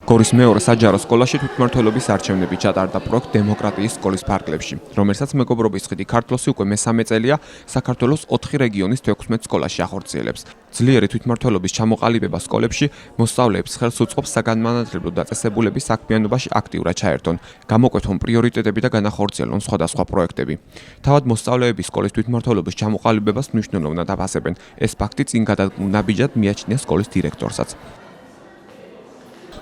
გორის მეორე საჯარო სკოლაში თვითმმართველობის არჩევნები ჩატარდა პროექტ დემოკრატიის სკოლის ფარგლებში, რომელსაც მეგობრობის ხიდი ქართლოსი უკვე მესამე წელია საქართველოს 4 რეგიონის 16 სკოლაში ახორციელებს. ძლიერი თვითმმართველობის ჩამოყალიბება სკოლებში მოსწავლეებს ხელს უწყობს საგანმანათლებლო დაწესებულების საქმიანობაში აქტიურად ჩაერთონ, გამოკვეთონ პრიორიტეტები და განახორციელონ სხვადასხვა პროექტები. თავად მოსწავლეები სკოლის თვითმმართველობის ჩამოყალიბებას მნიშვნელოვნად აფასებენ. ეს ფაქტი წინ გადანაბიჯად მიაჩნია სკოლის დირექტორსაც.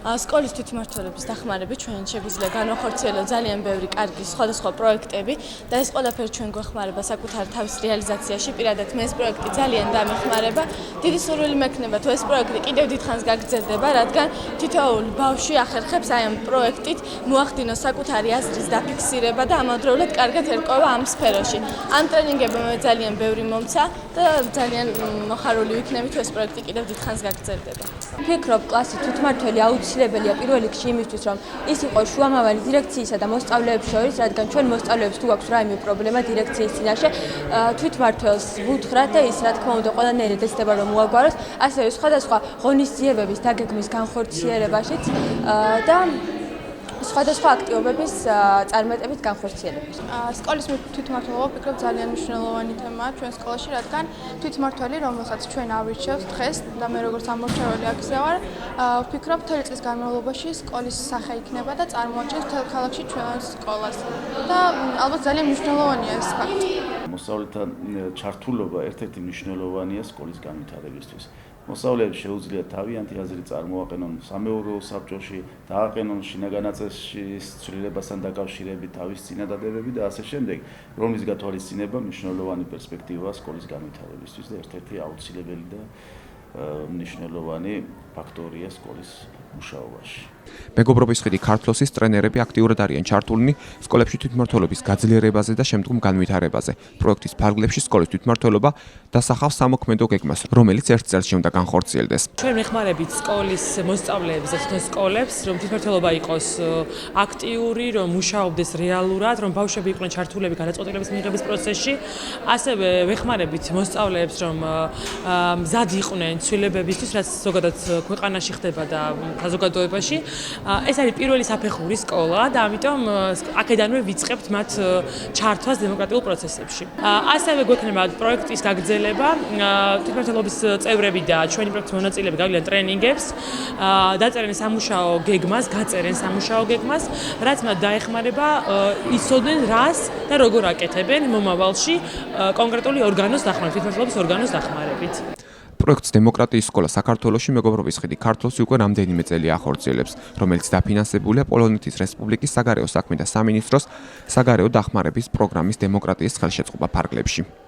სკოლის თვითმმართველობის დახმარებით ჩვენ შეგვიძლია განახორციელოთ ძალიან ბევრი კარგი სხვადასხვა პროექტები და ეს ყველაფერი ჩვენ გვეხმარება საკუთარ თავის რეალიზაციაში. პირადად მე ეს პროექტი ძალიან დამეხმარება. დიდი სურვილი მექნება თუ ეს პროექტი კიდევ დიდხანს გაგრძელდება, რადგან თითოეული ბავშვი ახერხებს აი ამ პროექტით მოახდინოს საკუთარი აზრის დაფიქსირება და ამავდროულად კარგად ერკვევა ამ სფეროში. ამ ტრენინგებმა მე ძალიან ბევრი მომცა და ძალიან მოხარული ვიქნები თუ ეს პროექტი კიდევ დიდხანს გაგრძელდება. ვფიქრობ, კლასის თვითმმართველი აუცილებელია პირველ რიგში იმისთვის, რომ ის იყოს შუამავალი დირექციისა და მოსწავლეებს შორის, რადგან ჩვენ მოსწავლეებს თუ აქვს რაიმე პრობლემა დირექციის წინაშე, თვითმმართველს ვუთხრათ და ის რა თქმა უნდა ყველანაირად ეცდება რომ მოაგვაროს, ასევე სხვადასხვა ღონისძიებების დაგეგმვის განხორციელებაშიც და სხვადასხვა აქტივობების წარმატებით განხორციელებას. სკოლის თვითმმართველობა ვფიქრობ ძალიან მნიშვნელოვანი თემაა ჩვენ სკოლაში, რადგან თვითმმართველი, რომელსაც ჩვენ ავრჩევთ დღეს და მე როგორც ამორჩეველი აქზე ვარ, ვფიქრობ მთელი წლის განმავლობაში სკოლის სახე იქნება და წარმოაჩენს მთელ ქალაქში ჩვენ სკოლას. და ალბათ ძალიან მნიშვნელოვანია ეს ფაქტი. მოსწავლეთა ჩართულობა ერთ-ერთი მნიშვნელოვანია სკოლის განვითარებისთვის. მოსწავლეებს შეუძლიათ თავიანთი აზრი წარმოაყენონ სამეურვეო საბჭოში, დააყენონ შინაგანაწესის ცვლილებასთან დაკავშირებით თავის წინადადებები და ასე შემდეგ, რომლის გათვალისწინება მნიშვნელოვანი პერსპექტივაა სკოლის განვითარებისთვის და ერთ-ერთი აუცილებელი და მნიშვნელოვანი ფაქტორია სკოლის მუშაობაში. მეგობრობის ხიდი ქართლოსის ტრენერები აქტიურად არიან ჩართულნი სკოლებში თვითმმართველობის გაძლიერებაზე და შემდგომ განვითარებაზე. პროექტის ფარგლებში სკოლის თვითმმართველობა დასახავს სამოქმედო გეგმას, რომელიც ერთ წელში უნდა განხორციელდეს. ჩვენ ვეხმარებით სკოლის მოსწავლეებს და თვითონ სკოლებს, რომ თვითმმართველობა იყოს აქტიური, რომ მუშაობდეს რეალურად, რომ ბავშვები იყვნენ ჩართულები გადაწყვეტილების მიღების პროცესში. ასევე ვეხმარებით მოსწავლეებს, რომ მზად იყვნენ ცვლილებებისთვის, რაც ზოგადად ქვეყანაში ხდება და საზოგადოებაში. ეს არის პირველი საფეხური სკოლა და ამიტომ აქედანვე ვიწყებთ მათ ჩართვას დემოკრატიულ პროცესებში. ასევე გვექნება პროექტის გაგრძელება, თვითმმართველობის წევრები და ჩვენი პროექტის მონაწილეები გაგრძელեն ტრენინგებს, დაწერენ სამუშაო გეგმას, რაც მათ დაეხმარება იცოდნენ რას და როგორ აკეთებენ მომავალში კონკრეტული ორგანოს დახმარებით, თვითმმართველობის ორგანოს დახმარებით. პროექტს დემოკრატიის სკოლა საქართველოში მეგობრობის ხიდი ქართლოსი უკვე რამდენიმე წელია ახორციელებს, რომელიც დაფინანსებულია პოლონეთის რესპუბლიკის საგარეო საქმეთა სამინისტროს საგარეო დახმარების პროგრამის დემოკრატიის ხელშეწყობა ფარგლებში.